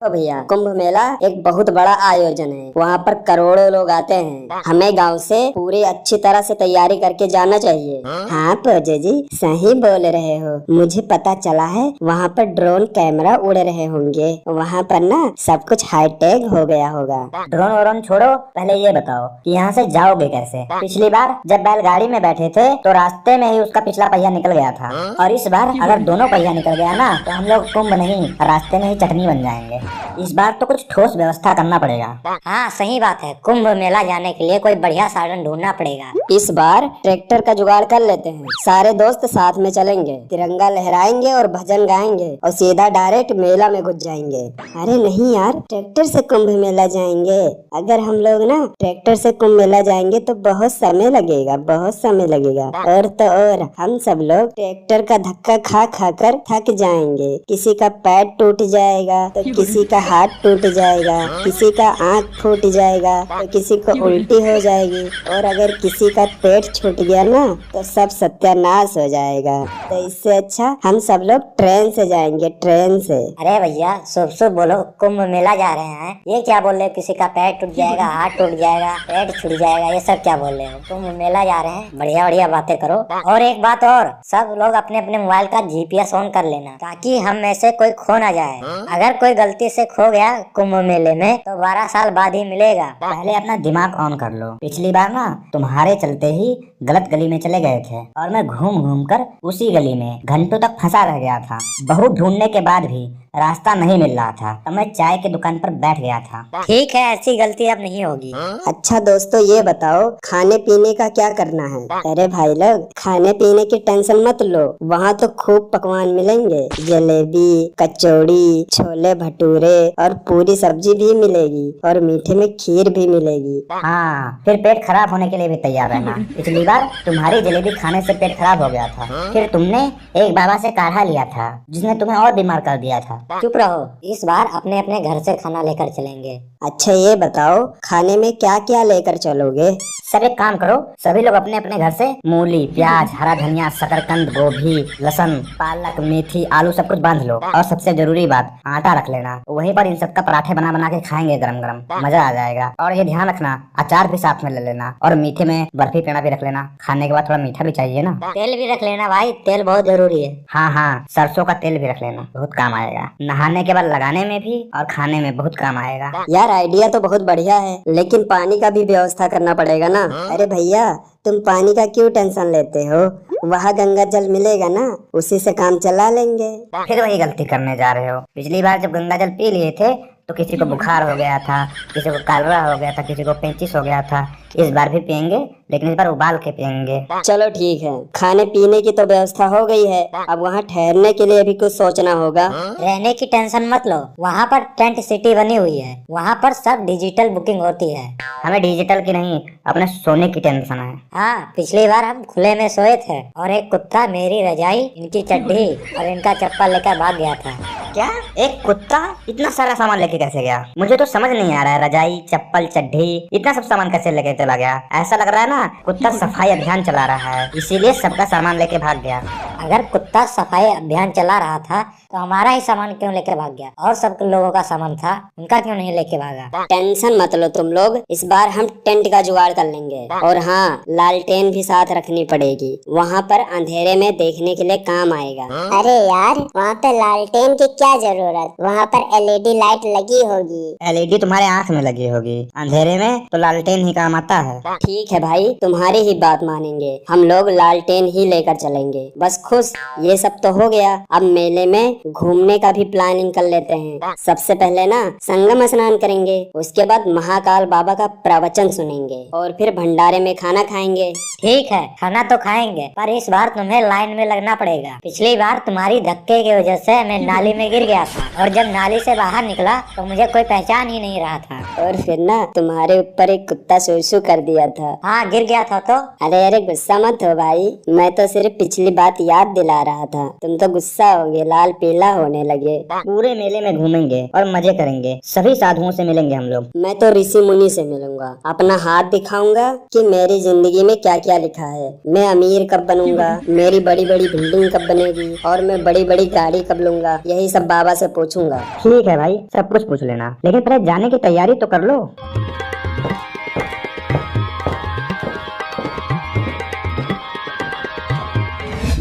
ओ भैया, कुंभ मेला एक बहुत बड़ा आयोजन है। वहाँ पर करोड़ों लोग आते हैं। हमें गांव से पूरी अच्छी तरह से तैयारी करके जाना चाहिए। हाँ पौजे जी, सही बोल रहे हो। मुझे पता चला है वहाँ पर ड्रोन कैमरा उड़ रहे होंगे। वहाँ पर ना सब कुछ हाईटेक हो गया होगा। ड्रोन व्रोन छोड़ो, पहले ये बताओ कि यहाँ से जाओगे कैसे? पिछली बार जब बैलगाड़ी में बैठे थे तो रास्ते में ही उसका पिछला पहिया निकल गया था, और इस बार अगर दोनों पहिया निकल गया ना तो हम लोग कुंभ नहीं, रास्ते में ही चटनी बन जाएंगे। इस बार तो कुछ ठोस व्यवस्था करना पड़ेगा। हाँ सही बात है, कुंभ मेला जाने के लिए कोई बढ़िया साधन ढूंढना पड़ेगा। इस बार ट्रैक्टर का जुगाड़ कर लेते हैं। सारे दोस्त साथ में चलेंगे, तिरंगा लहराएंगे और भजन गाएंगे और सीधा डायरेक्ट मेला में घुस जाएंगे। अरे नहीं यार, ट्रैक्टर से कुंभ मेला जाएंगे। अगर हम लोग ना ट्रैक्टर से कुंभ मेला जाएंगे तो बहुत समय लगेगा, बहुत समय लगेगा। और तो और हम सब लोग ट्रैक्टर का धक्का खा खा कर थक जाएंगे। किसी का पैर टूट जाएगा तो किसी का हाथ टूट जाएगा, किसी का आँख फूट जाएगा तो किसी को उल्टी हो जाएगी, और अगर किसी का पेट छूट गया ना तो सब सत्यानाश हो जाएगा। तो इससे अच्छा हम सब लोग ट्रेन से जाएंगे, ट्रेन से। अरे भैया शुभ शुभ बोलो, कुंभ मेला जा रहे हैं, ये क्या बोल रहे हो? किसी का पैर टूट जाएगा, हाथ टूट जाएगा, पेट छूट जाएगा, ये सब क्या बोल रहे हो? कुंभ मेला जा रहे हैं, बढ़िया बढ़िया बातें करो। और एक बात और, सब लोग अपने अपने मोबाइल का GPS ऑन कर लेना ताकि हम में से कोई खो ना जाए। अगर कोई गलती से खो गया कुंभ मेले में तो 12 साल बाद ही मिलेगा। पहले अपना दिमाग ऑन कर लो। पिछली बार ना तुम्हारे चलते ही गलत गली में चले गए थे और मैं घूम घूम कर उसी गली में घंटों तक फंसा रह गया था। बहुत ढूंढने के बाद भी रास्ता नहीं मिल रहा था, तो मैं चाय की दुकान पर बैठ गया था। ठीक है, ऐसी गलती अब नहीं होगी। अच्छा दोस्तों, ये बताओ खाने पीने का क्या करना है? अरे भाई लोग, खाने पीने की टेंशन मत लो, वहाँ तो खूब पकवान मिलेंगे। जलेबी, कचौड़ी, छोले भटूरे और पूरी सब्जी भी मिलेगी, और मीठे में खीर भी मिलेगी। हाँ, फिर पेट खराब होने के लिए भी तैयार रहना। पिछली बार तुम्हारी जलेबी खाने से पेट खराब हो गया था, फिर तुमने एक बाबा से काढ़ा लिया था जिसने तुम्हें और बीमार कर दिया था। चुप रहो, इस बार अपने अपने घर से खाना लेकर चलेंगे। अच्छा ये बताओ खाने में क्या क्या लेकर चलोगे? सब एक काम करो, सभी लोग अपने अपने घर से मूली, प्याज, हरा धनिया, शकरकंद, गोभी, लहसुन, पालक, मेथी, आलू सब कुछ बांध लो। और सबसे जरूरी बात, आटा रख लेना। वहीं पर इन सबका पराठे बना बना के खाएंगे गरम गरम, मजा आ जाएगा। और ये ध्यान रखना, अचार भी साथ में ले लेना, और मीठे में बर्फी पेड़ा भी रख लेना। खाने के बाद थोड़ा मीठा भी चाहिए ना। तेल भी रख लेना भाई, तेल बहुत जरूरी है। हाँ हाँ, सरसों का तेल भी रख लेना, बहुत काम आएगा। नहाने के बाद लगाने में भी और खाने में बहुत काम आएगा। यार आइडिया तो बहुत बढ़िया है, लेकिन पानी का भी व्यवस्था करना पड़ेगा ना। अरे भैया, तुम पानी का क्यों टेंशन लेते हो? वहाँ गंगा जल मिलेगा ना, उसी से काम चला लेंगे। फिर वही गलती करने जा रहे हो। पिछली बार जब गंगा जल पी लिए थे तो किसी को बुखार हो गया था, किसी को कालरा हो गया था, किसी को पेचिश हो गया था। इस बार भी पियेंगे, लेकिन इस बार उबाल के पियेंगे। चलो ठीक है, खाने पीने की तो व्यवस्था हो गई है, अब वहाँ ठहरने के लिए भी कुछ सोचना होगा। रहने की टेंशन मत लो, वहाँ पर टेंट सिटी बनी हुई है, वहाँ पर सब डिजिटल बुकिंग होती है। हमें डिजिटल की नहीं, अपने सोने की टेंशन है। हाँ, पिछली बार हम खुले में सोए थे और एक कुत्ता मेरी रजाई, इनकी चड्डी और इनका चप्पल लेकर भाग गया था। क्या एक कुत्ता इतना सारा सामान लेके कैसे गया? मुझे तो समझ नहीं आ रहा है। रजाई, चप्पल, चड्डी, इतना सब सामान कैसे लेके चला गया? ऐसा लग रहा है ना कुत्ता सफाई अभियान चला रहा है, इसीलिए सबका सामान लेके भाग गया। अगर कुत्ता सफाई अभियान चला रहा था तो हमारा ही सामान क्यों लेकर भाग गया? और सब लोगों का सामान था, उनका क्यों नहीं लेके भागा? टेंशन मत लो तुम लोग, इस बार हम टेंट का जुगाड़ कर लेंगे। और हाँ, लालटेन भी साथ रखनी पड़ेगी, वहाँ पर अंधेरे में देखने के लिए काम आएगा। अरे यार, वहाँ पे लालटेन की क्या जरूरत, वहाँ पर LED लाइट लगी होगी। LED तुम्हारे आँख में लगी होगी, अंधेरे में तो लालटेन ही काम आता है। ठीक है भाई, तुम्हारी ही बात मानेंगे, हम लोग लालटेन ही लेकर चलेंगे। बस खुश, ये सब तो हो गया। अब मेले में घूमने का भी प्लानिंग कर लेते हैं। सबसे पहले ना संगम स्नान करेंगे, उसके बाद महाकाल बाबा का प्रवचन सुनेंगे और फिर भंडारे में खाना खाएंगे। ठीक है, खाना तो खाएंगे, पर इस बार तुम्हें लाइन में लगना पड़ेगा। पिछली बार तुम्हारी धक्के की वजह से मैं नाली में गिर गया था, और जब नाली से बाहर निकला तो मुझे कोई पहचान ही नहीं रहा था। और फिर ना तुम्हारे ऊपर एक कुत्ता सूसू कर दिया था। हाँ, गिर गया था तो। अरे गुस्सा मत हो भाई, मैं तो सिर्फ पिछली बात याद दिला रहा था। तुम तो गुस्सा हो गए, लाल पीला होने लगे। पूरे मेले में घूमेंगे और मजे करेंगे, सभी साधुओं से मिलेंगे हम लोग। मैं तो ऋषि मुनि से मिलूंगा, अपना हाथ दिखाऊंगा कि मेरी जिंदगी में क्या क्या लिखा है। मैं अमीर कब बनूंगा, मेरी बड़ी बड़ी बिल्डिंग कब बनेगी और मैं बड़ी बड़ी गाड़ी कब लूंगा, यही सब बाबा से पूछूंगा। ठीक है भाई, सब कुछ पूछ लेना, लेकिन पहले जाने की तैयारी तो कर लो।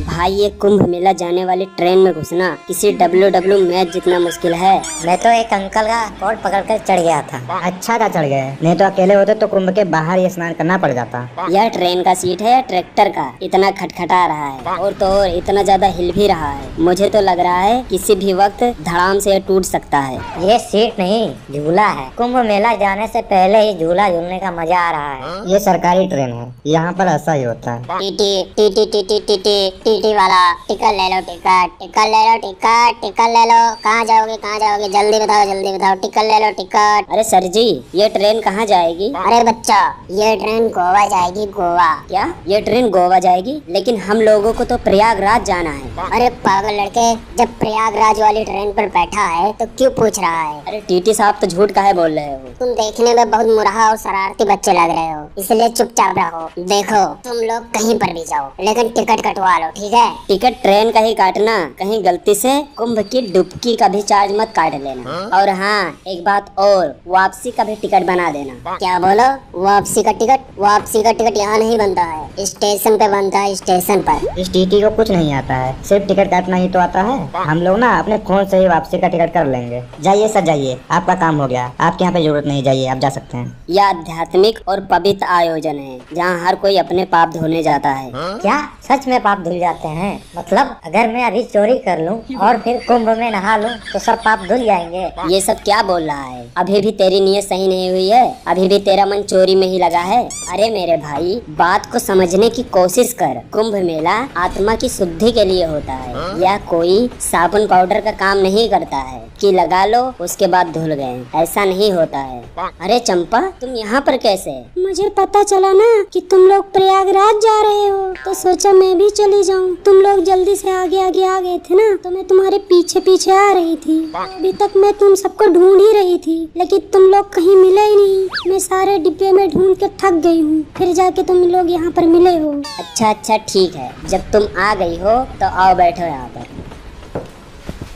भाई ये कुंभ मेला जाने वाली ट्रेन में घुसना किसी WW मैच जितना मुश्किल है। मैं तो एक अंकल का कोट पकड़ कर चढ़ गया था। अच्छा था चढ़ गए, नहीं तो अकेले होते तो कुंभ के बाहर ही स्नान करना पड़ जाता। यह ट्रेन का सीट है या ट्रैक्टर का? इतना खटखटा रहा है और तो और इतना ज्यादा हिल भी रहा है। मुझे तो लग रहा है किसी भी वक्त धड़ाम से टूट सकता है। ये सीट नहीं झूला है। कुंभ मेला जाने से पहले ही झूला झूलने का मजा आ रहा है। ये सरकारी ट्रेन है, यहाँ पर ऐसा ही होता है। टीटी वाला टिकट ले लो, टिकट ले लो, टिकट ले लो। कहाँ जाओगे जल्दी बताओ, टिकट ले लो, टिकट। अरे सर जी, ये ट्रेन कहाँ जाएगी? अरे बच्चा, ये ट्रेन गोवा जाएगी, गोवा। क्या ये ट्रेन गोवा जाएगी? लेकिन हम लोगों को तो प्रयागराज जाना है। अरे पागल लड़के, जब प्रयागराज वाली ट्रेन पर बैठा है तो क्यों पूछ रहा है? अरे टीटी साहब तो झूठ काहे बोल रहे हो? तुम देखने में बहुत मुरहा और शरारती बच्चे लग रहे हो, इसलिए चुपचाप रहो। देखो तुम लोग कहीं पर भी जाओ, लेकिन टिकट कटवा लो, ठीक है? टिकट ट्रेन का ही काटना, कहीं गलती से कुंभ की डुबकी का भी चार्ज मत काट लेना। और हाँ, एक बात और, वापसी का भी टिकट बना देना। क्या बोलो? वापसी का टिकट यहाँ नहीं बनता है, स्टेशन पे बनता है, स्टेशन पर। इस टीटी को कुछ नहीं आता है, सिर्फ टिकट काटना ही तो आता है। हम लोग ना अपने फोन से ही वापसी का टिकट कर लेंगे। जाइए सर जाइए, आपका काम हो गया, आपके यहाँ पे जरूरत नहीं, जाइए आप जा सकते हैं। यह आध्यात्मिक और पवित्र आयोजन है जहाँ हर कोई अपने पाप धोने जाता है। क्या सच में पाप धुल जाते हैं? मतलब अगर मैं अभी चोरी कर लूं और फिर कुंभ में नहा लूं तो सब पाप धुल जाएंगे? ये सब क्या बोल रहा है? अभी भी तेरी नीयत सही नहीं हुई है, अभी भी तेरा मन चोरी में ही लगा है। अरे मेरे भाई, बात को समझने की कोशिश कर। कुंभ मेला आत्मा की शुद्धि के लिए होता है। यह कोई साबुन पाउडर का काम नहीं करता है कि लगा लो उसके बाद धुल गए, ऐसा नहीं होता है। अरे चंपा, तुम यहाँ पर कैसे? मुझे पता चला ना कि तुम लोग प्रयागराज जा रहे हो, तो सोचा मैं भी चली जाऊँ। तुम लोग जल्दी से आगे आ गए थे ना, तो मैं तुम्हारे पीछे पीछे आ रही थी। अभी तक मैं तुम सबको ढूंढ ही रही थी, लेकिन तुम लोग कहीं मिले ही नहीं। मैं सारे डिब्बे में ढूंढ के थक गई हूँ, फिर जाके तुम लोग यहाँ पर मिले हो। अच्छा ठीक है, जब तुम आ गई हो तो आओ बैठो यहाँ पर।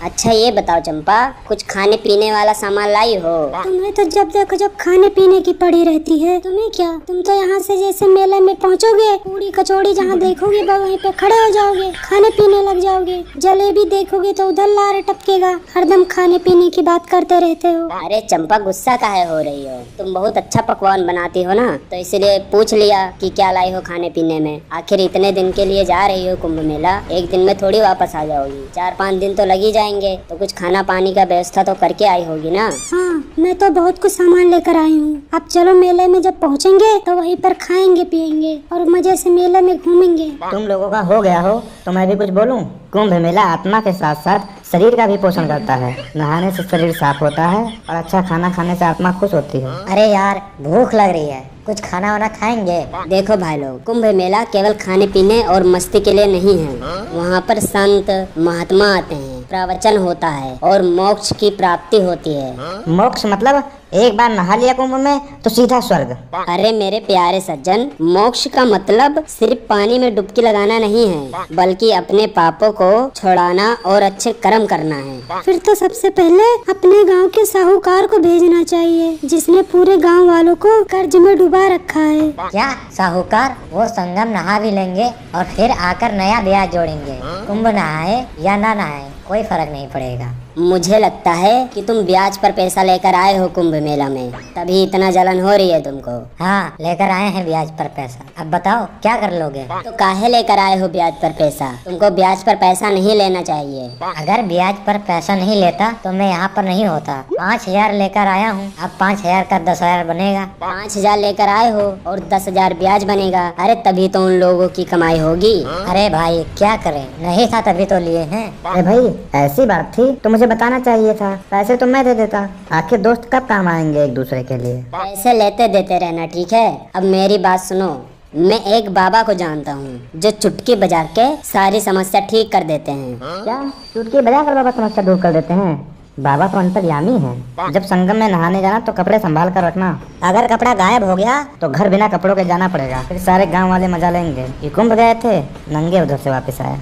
अच्छा ये बताओ चंपा, कुछ खाने पीने वाला सामान लाई हो? तुम्हें तो जब देखो जब खाने पीने की पड़ी रहती है। तुम्हें क्या, तुम तो यहाँ से जैसे मेले में पहुँचोगे, पूरी कचौड़ी जहाँ देखोगे वहीं पे खड़े हो जाओगे, खाने पीने लग जाओगे। जलेबी देखोगे तो उधर लार टपकेगा, हरदम खाने पीने की बात करते रहते हो। अरे चंपा, गुस्सा काहे हो रही हो? तुम बहुत अच्छा पकवान बनाती हो ना, तो इसलिए पूछ लिया कि क्या लाई हो खाने पीने में। आखिर इतने दिन के लिए जा रही हो कुंभ मेला, एक दिन में थोड़ी वापस आ जाओगी, 4-5 दिन तो लगी जाएंगे, तो कुछ खाना पानी का व्यवस्था तो करके आई होगी ना? हाँ, मैं तो बहुत कुछ सामान लेकर आई हूँ। अब चलो मेले में जब पहुँचेंगे तो वहीं पर खाएंगे पियेंगे और मजे से मेले में घूमेंगे। तुम लोगों का हो गया हो तो मैं भी कुछ बोलूं? कुंभ मेला आत्मा के साथ साथ शरीर का भी पोषण करता है। नहाने से शरीर साफ होता है और अच्छा खाना खाने से आत्मा खुश होती है। अरे यार, भूख लग रही है, कुछ खाना वाना खाएंगे। देखो भाई लोग, कुंभ मेला केवल खाने पीने और मस्ती के लिए नहीं है। वहाँ पर संत महात्मा आते हैं, प्रवचन होता है और मोक्ष की प्राप्ति होती है। मोक्ष मतलब एक बार नहा लिया कुंभ में तो सीधा स्वर्ग। अरे मेरे प्यारे सज्जन, मोक्ष का मतलब सिर्फ पानी में डुबकी लगाना नहीं है, बल्कि अपने पापों को छुड़ाना और अच्छे कर्म करना है। फिर तो सबसे पहले अपने गांव के साहूकार को भेजना चाहिए, जिसने पूरे गांव वालों को कर्ज में डुबा रखा है। क्या साहूकार? वो संगम नहा भी लेंगे और फिर आकर नया ब्याज जोड़ेंगे। कुंभ नहाए या ना नहाए कोई फर्क नहीं पड़ेगा। मुझे लगता है कि तुम ब्याज पर पैसा लेकर आए हो कुंभ मेला में, तभी इतना जलन हो रही है तुमको। हाँ, लेकर आए हैं ब्याज पर पैसा। अब बताओ क्या कर लोगे? तो काहे लेकर आए हो ब्याज पर पैसा? तुमको ब्याज पर पैसा नहीं लेना चाहिए। अगर ब्याज पर पैसा नहीं लेता तो मैं यहाँ पर नहीं होता। 5,000 लेकर आया हूँ, अब 5,000 का 10,000 बनेगा। 5,000 लेकर आए हो और 10,000 ब्याज बनेगा। अरे तभी तो उन लोगों की कमाई होगी। अरे भाई क्या करें, नहीं था तभी तो लिए हैं। अरे भाई ऐसी बात थी तो मुझे बताना चाहिए था, पैसे तो मैं दे देता। आखिर दोस्त कब काम आएंगे एक दूसरे के लिए। पैसे लेते देते रहना, ठीक है? अब मेरी बात सुनो, मैं एक बाबा को जानता हूँ जो चुटकी बजा के सारी समस्या ठीक कर देते हैं। क्या चुटकी बजा कर बाबा समस्या दूर कर देते हैं? बाबा तो अंतर्यामी है। जब संगम में नहाने जाना तो कपड़े संभाल कर रखना। अगर कपड़ा गायब हो गया तो घर बिना कपड़ों के जाना पड़ेगा। फिर सारे गांव वाले मजा लेंगे कि कुंभ गए थे, नंगे उधर से वापस आए।